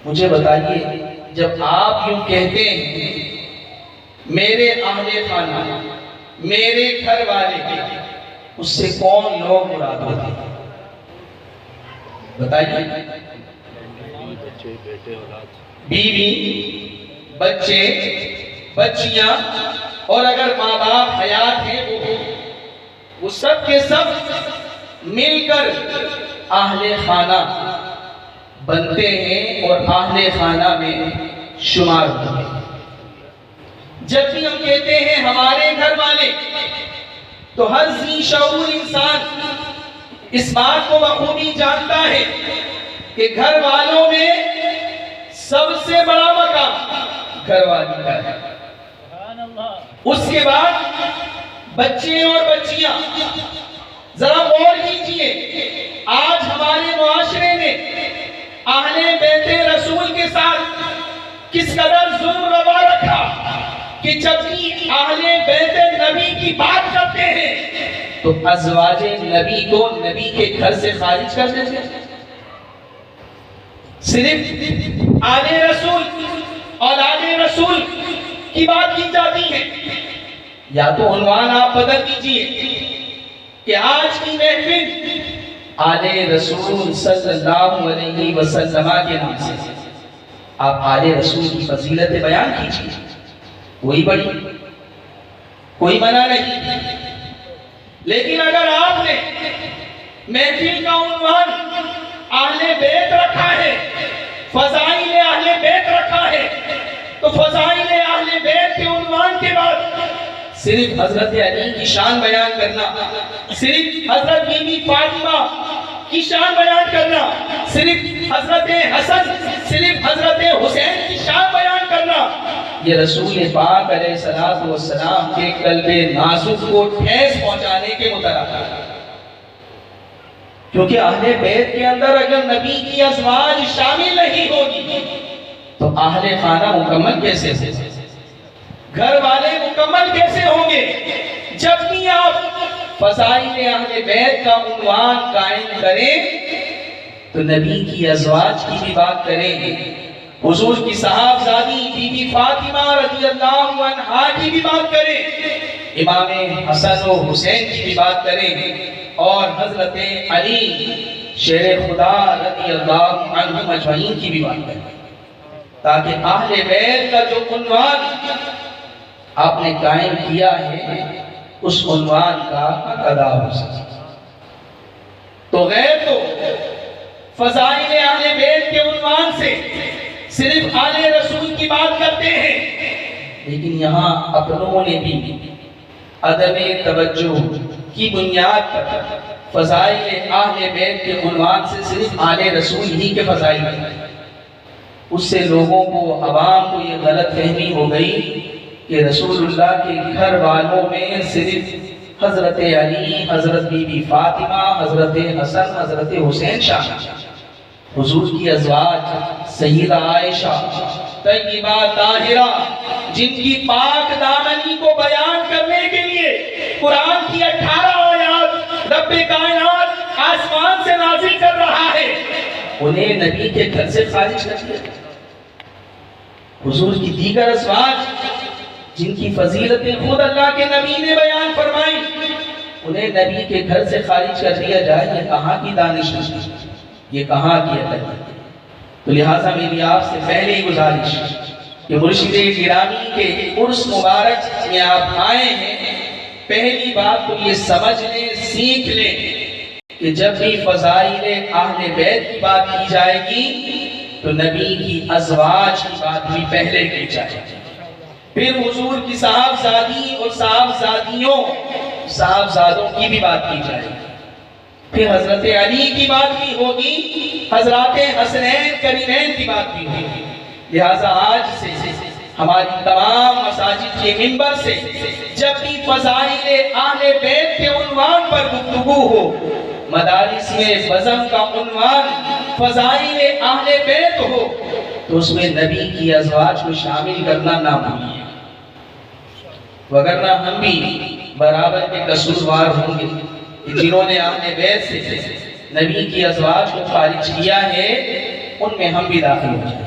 مجھے بتائیے جب آپ یوں کہتے ہیں میرے اہل خانہ میرے گھر والے، اس سے کون لوگ مراد ہوتے ہیں؟ بتائیے۔ بیوی، بچے، بچیاں، اور اگر ماں باپ حیات ہیں وہ سب کے سب مل کر اہل خانہ بنتے ہیں اور اہل خانہ میں شمار ہوتے ہیں۔ جب بھی ہم کہتے ہیں ہمارے گھر والے، تو ہر ذی شعور انسان اس بات کو بخوبی جانتا ہے کہ گھر والوں میں سب سے بڑا مقام گھر والی کا ہے، اس کے بعد بچے اور بچیاں۔ ذرا غور کیجئے، آج ہمارے معاشرے نے اہل بیت رسول کے ساتھ کس قدر ظلم روا رکھا کہ جب بھی اہل بیت نبی کی بات کرتے ہیں تو ازواج نبی کو نبی کے گھر سے خارج کر دیتے ہیں۔ صرف آل رسول اولاد رسول کی بات کی جاتی ہے۔ یا تو عنوان آپ بدل دیجئے کہ آج کی محفل آل رسول صلی اللہ علیہ وسلم کے نام سے، آپ آل رسول کی فضیلت بیان کیجئے، کوئی بڑی کوئی منع نہیں، لیکن اگر آپ نے محفل کا عنوان اہل بیت رکھا ہے، فضائل اہل بیت رکھا ہے، تو فضائل اہل بیت کے عنوان کے بعد صرف حضرت علی کی شان بیان کرنا، صرف حضرت بی بی فاطمہ کی شان بیان کرنا، صرف حضرت حسن، صرف حضرت حسین کی شان بیان کرنا، یہ رسول پاک علیہ السلام کے قلب نازک کو ٹھیس پہنچانے کے مترادف ہے۔ کیونکہ اہل بیت کے اندر اگر نبی کی ازواج شامل نہیں ہوگی تو اہل خانہ مکمل کیسے ہوں گے؟ گھر والے مکمل کیسے ہوں گے؟ جب بھی آپ فضائل اہل بیت کا عنوان قائم کریں تو نبی کی ازواج کی بھی بات کریں، حضور کی صاحبزادی بی بی فاطمہ رضی اللہ عنہا کی بھی بات کریں، امام حسن و حسین کی بھی بات کریں، اور حضرت علی شیر خدا رضی اللہ عنہ اجمعین کی بھی بات کریں، تاکہ اہل بیت کا جو عنوان آپ نے قائم کیا ہے اس عنوان کا ادا ہو سکے۔ تو غیر تو فضائل اہل بیت کے عنوان سے صرف آل رسول کی بات کرتے ہیں، لیکن یہاں اپنوں نے بھی عدم توجہ کی بنیاد پر فضائل اہل بیت کے عنوان سے صرف آل رسول ہی کے فضائل بتائے۔ اس سے لوگوں کو، عوام کو یہ غلط فہمی ہو گئی کہ رسول اللہ کے گھر والوں میں صرف حضرت علی، حضرت بی بی فاطمہ، حضرت حسن، حضرت حسین شامل۔ حضور کی ازواج سیدہ عائشہ طیبہ طاہرہ، جن کی پاک دامنی کو بیان کرنے کے لیے قرآن کی 18 آیات رب کائنات آسمان سے نازل کر رہا ہے، انہیں نبی کے گھر سے خارج کر دیا۔ حضور کی دیگر ازواج جن کی فضیلتیں خود اللہ کے نبی نے بیان فرمائی، انہیں نبی کے گھر سے خارج کر دیا جائے، یہ کہاں کی دانش ہے، یہ کہاں کی عقل ہے؟ تو لہٰذا میری آپ سے پہلے ہی گزارش کہ مرشد گرامی کے عرس مبارک میں آپ آئے ہیں، پہلی بات تو یہ سمجھ لیں، سیکھ لیں کہ جب بھی فضائل اہل بیت کی بات کی جائے گی تو نبی کی ازواج کی بات بھی پہلے کی جائے گی، پھر حضور کی صاحبزادی اور صاحبزادوں کی بھی بات کی جائے گی، پھر حضرت علی کی بات بھی ہوگی، حضرات حسنین کریمین کی بات بھی ہوگی۔ لہٰذا آج سے ہماری تمام مساجد کے منبر سے جب بھی فضائل اہل بیت کے عنوان پر گفتگو ہو، مدارس میں بزم کا عنوان فضائل اہل بیت ہو، تو اس میں نبی کی ازواج کو شامل کرنا نہ بھولئے، وگرنہ ہم بھی برابر کے قصوروار ہوں گے کہ جنہوں نے اہل بیت سے نبی کی ازواج کو خارج کیا ہے ان میں ہم بھی داخل ہو جائیں۔